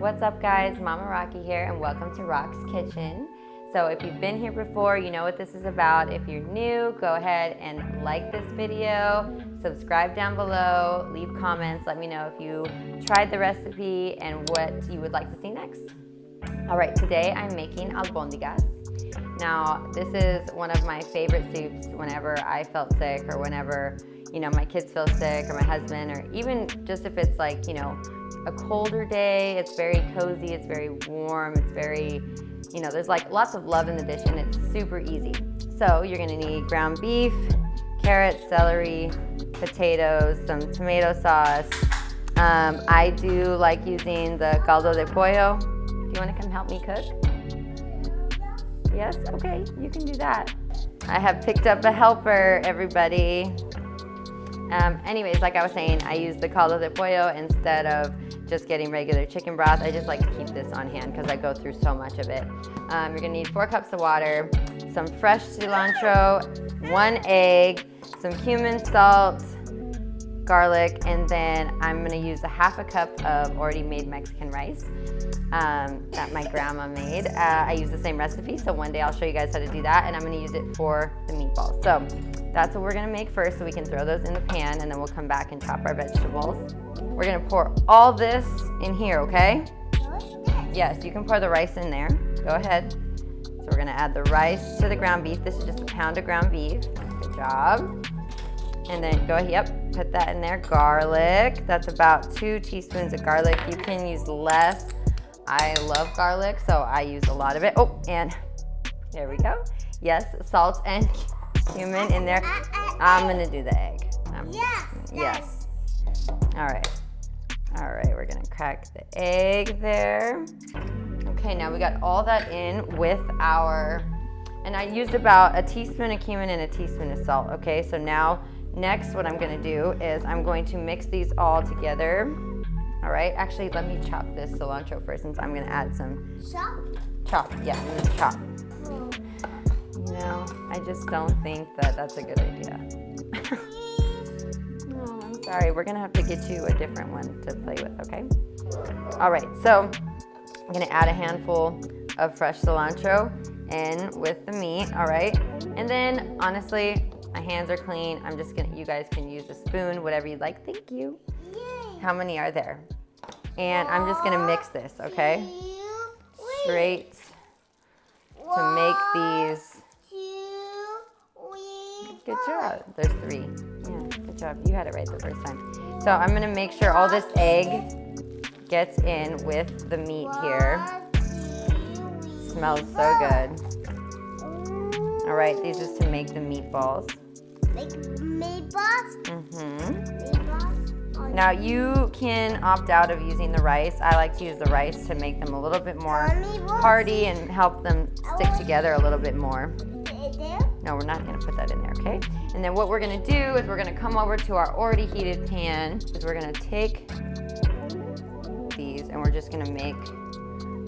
What's up guys, Mama Rocky here and welcome to Rock's Kitchen. So if you've been here before, you know what this is about. If you're new, go ahead and like this video, subscribe down below, leave comments, let me know if you tried the recipe and what you would like to see next. All right, today I'm making albondigas. Now, this is one of my favorite soups whenever I felt sick or whenever, my kids feel sick or my husband, or even just if it's like, a colder day. It's very cozy, it's very warm, it's very, there's like lots of love in the dish and it's super easy. So you're gonna need ground beef, carrots, celery, potatoes, some tomato sauce. I do like using the caldo de pollo. Do you wanna come help me cook? Yes, okay, you can do that. I have picked up a helper, everybody. Anyways, like I was saying, I use the caldo de pollo instead of just getting regular chicken broth. I just like to keep this on hand because I go through so much of it. You're gonna need 4 cups of water, some fresh cilantro, 1 egg, some cumin, salt, garlic, and then I'm gonna use a ½ cup of already made Mexican rice that my grandma made. I use the same recipe, so one day I'll show you guys how to do that, and I'm gonna use it for the meatballs. So that's what we're gonna make first, so we can throw those in the pan, and then we'll come back and chop our vegetables. We're gonna pour all this in here, okay? Yes, you can pour the rice in there. Go ahead. So we're gonna add the rice to the ground beef. This is just a pound of ground beef. Good job. And then go ahead, yep, put that in there. Garlic, that's about 2 teaspoons of garlic. You can use less. I love garlic, so I use a lot of it. Oh, and there we go. Yes, salt and cumin in there. I'm gonna do the egg. Yes. All right, we're gonna crack the egg there. Okay, now we got all that in with our, and I used about a teaspoon of cumin and a teaspoon of salt, okay? So now, next what I'm gonna do is I'm going to mix these all together. All right, actually let me chop this cilantro first since I'm gonna add some. Chop, yeah, I'm gonna chop. I just don't think that that's a good idea. Oh, I'm sorry, we're gonna have to get you a different one to play with, okay? All right, so I'm gonna add a handful of fresh cilantro in with the meat, all right? And then, honestly, my hands are clean. I'm just gonna, you guys can use a spoon, whatever you'd like, thank you. How many are there? And I'm just gonna mix this, okay? Straight to make these. Good job. There's 3. Yeah, good job. You had it right the first time. So I'm gonna make sure all this egg gets in with the meat here. Smells so good. All right, these is to make the meatballs. Make meatballs? Mm-hmm. Now you can opt out of using the rice. I like to use the rice to make them a little bit more hearty and help them stick together a little bit more. No, we're not gonna put that in there, okay? And then what we're gonna do is we're gonna come over to our already heated pan, is we're gonna take these and we're just gonna make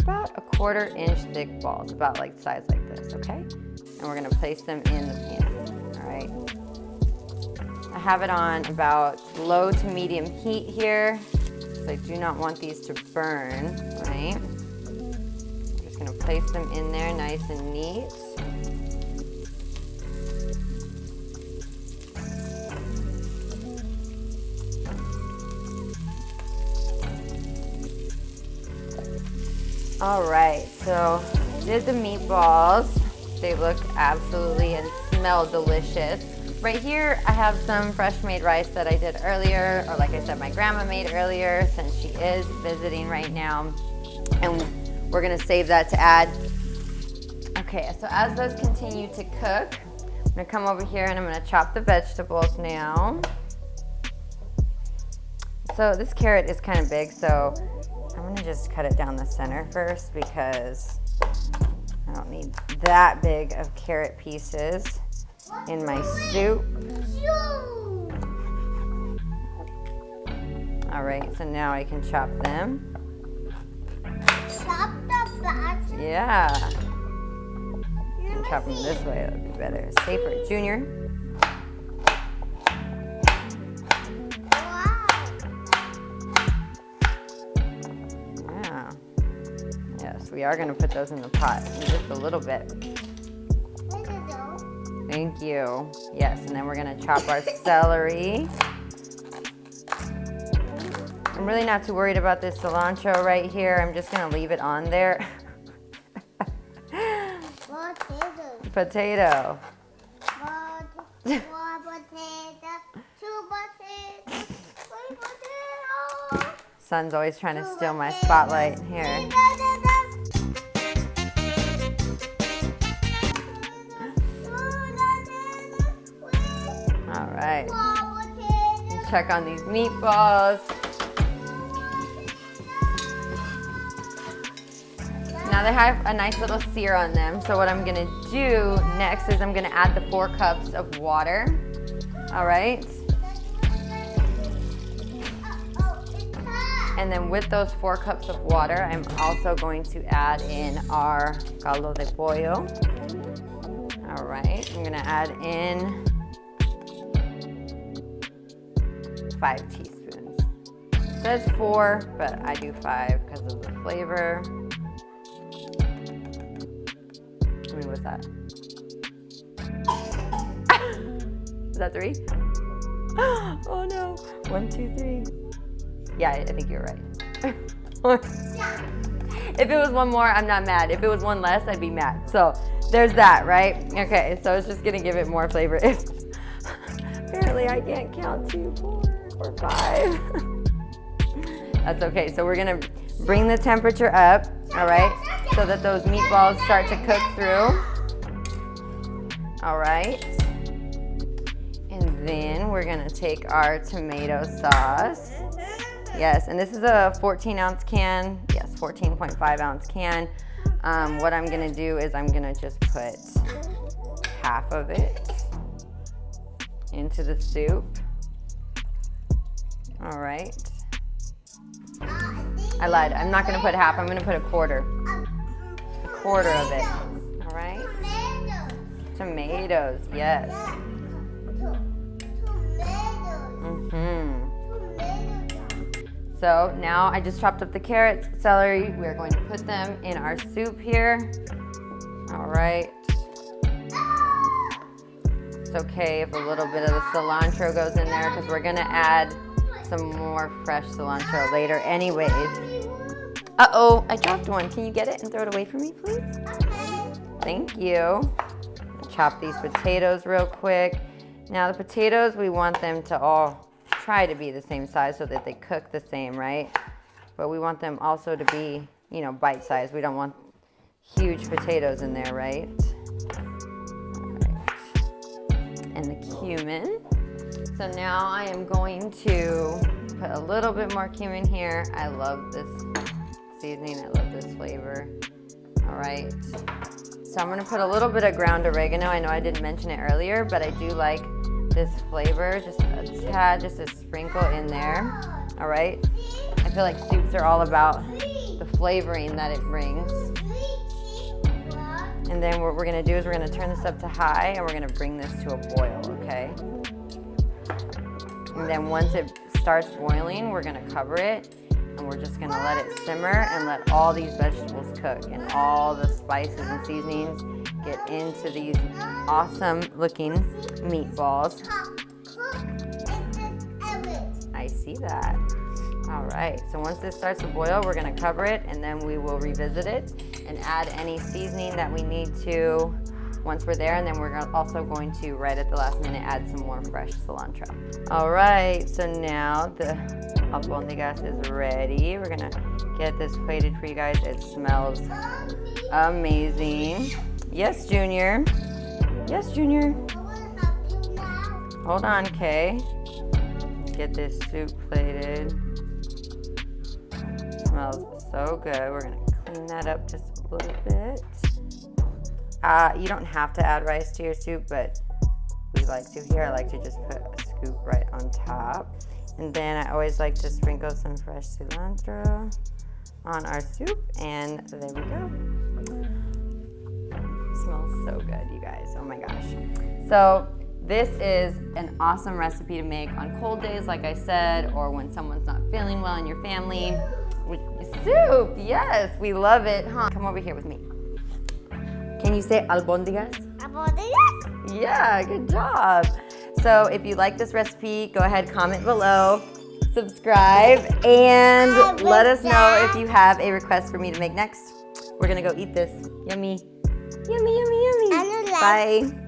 about a 1/4 inch thick balls, about like size like this, okay? And we're gonna place them in the pan, all right? I have it on about low to medium heat here, so I do not want these to burn, right? I'm just gonna place them in there nice and neat. All right, so I did the meatballs. They look absolutely and smell delicious. Right here, I have some fresh made rice that I did earlier, or like I said, my grandma made earlier since she is visiting right now. And we're gonna save that to add. Okay, so as those continue to cook, I'm gonna come over here and I'm gonna chop the vegetables now. So this carrot is kind of big, so I'm gonna just cut it down the center first because I don't need that big of carrot pieces in my soup. All right, so now I can chop them. Chop the back. Yeah. Chop them this way, that would be better. Safer. Junior. Yeah. Yes, we are gonna put those in the pot in just a little bit. Thank you. Yes, and then we're gonna chop our celery. I'm really not too worried about this cilantro right here. I'm just gonna leave it on there. Potato. One potato, two potatoes, three potatoes. Son's always trying to steal my spotlight here. All right. Check on these meatballs. Now they have a nice little sear on them. So what I'm gonna do next is I'm gonna add the 4 cups of water. All right. And then with those 4 cups of water, I'm also going to add in our caldo de pollo. All right, I'm gonna add in 5 teaspoons. It says 4, but I do 5 because of the flavor. I mean, what's that? Is that 3? Oh no. 1, 2, 3. Yeah, I think you're right. If it was one more, I'm not mad. If it was one less, I'd be mad. So there's that, right? Okay, so it's just gonna give it more flavor. Apparently I can't count 2, 4, or 5. That's okay. So we're gonna bring the temperature up, all right? So that those meatballs start to cook through. All right. And then we're gonna take our tomato sauce. Yes, and this is a 14-ounce can. Yes, 14.5 ounce can. What I'm gonna do is I'm gonna just put half of it into the soup. All right. I lied, I'm not gonna put half, I'm gonna put a quarter. A quarter of it, all right? Tomatoes, yes. So now I just chopped up the carrots, celery. We're going to put them in our soup here. All right. It's okay if a little bit of the cilantro goes in there because we're gonna add some more fresh cilantro later anyways. Uh-oh, I dropped one. Can you get it and throw it away for me, please? Thank you. Chop these potatoes real quick. Now the potatoes, we want them to all try to be the same size so that they cook the same, right? But we want them also to be, you know, bite-sized. We don't want huge potatoes in there, right? All right. And the cumin. So now I am going to put a little bit more cumin here. I love this seasoning. I love this flavor. All right. So I'm gonna put a little bit of ground oregano. I know I didn't mention it earlier, but I do like this flavor, just a tad, just a sprinkle in there. All right. I feel like soups are all about the flavoring that it brings. And then what we're gonna do is we're gonna turn this up to high and we're gonna bring this to a boil, okay? And then once it starts boiling, we're gonna cover it and we're just gonna let it simmer and let all these vegetables cook and all the spices and seasonings get into these awesome looking meatballs. I see that. All right, so once this starts to boil, we're gonna cover it and then we will revisit it and add any seasoning that we need to once we're there, and then we're also going to, right at the last minute, add some more fresh cilantro. All right, so now the albondigas is ready. We're gonna get this plated for you guys. It smells amazing. Yes, Junior. Yes, Junior. Hold on, Kay. Get this soup plated. Smells so good. We're gonna clean that up just a little bit. You don't have to add rice to your soup, but we like to here. I like to just put a scoop right on top. And then I always like to sprinkle some fresh cilantro on our soup, and there we go. Smells so good, you guys. Oh my gosh. So this is an awesome recipe to make on cold days, like I said, or when someone's not feeling well in your family. Soup, yes, we love it, huh? Come over here with me. Can you say albondigas? Albondigas? Yeah, good job. So if you like this recipe, go ahead, comment below, subscribe, and let us know if you have a request for me to make next. We're gonna go eat this. Yummy, yummy, yummy, yummy. I don't like- Bye.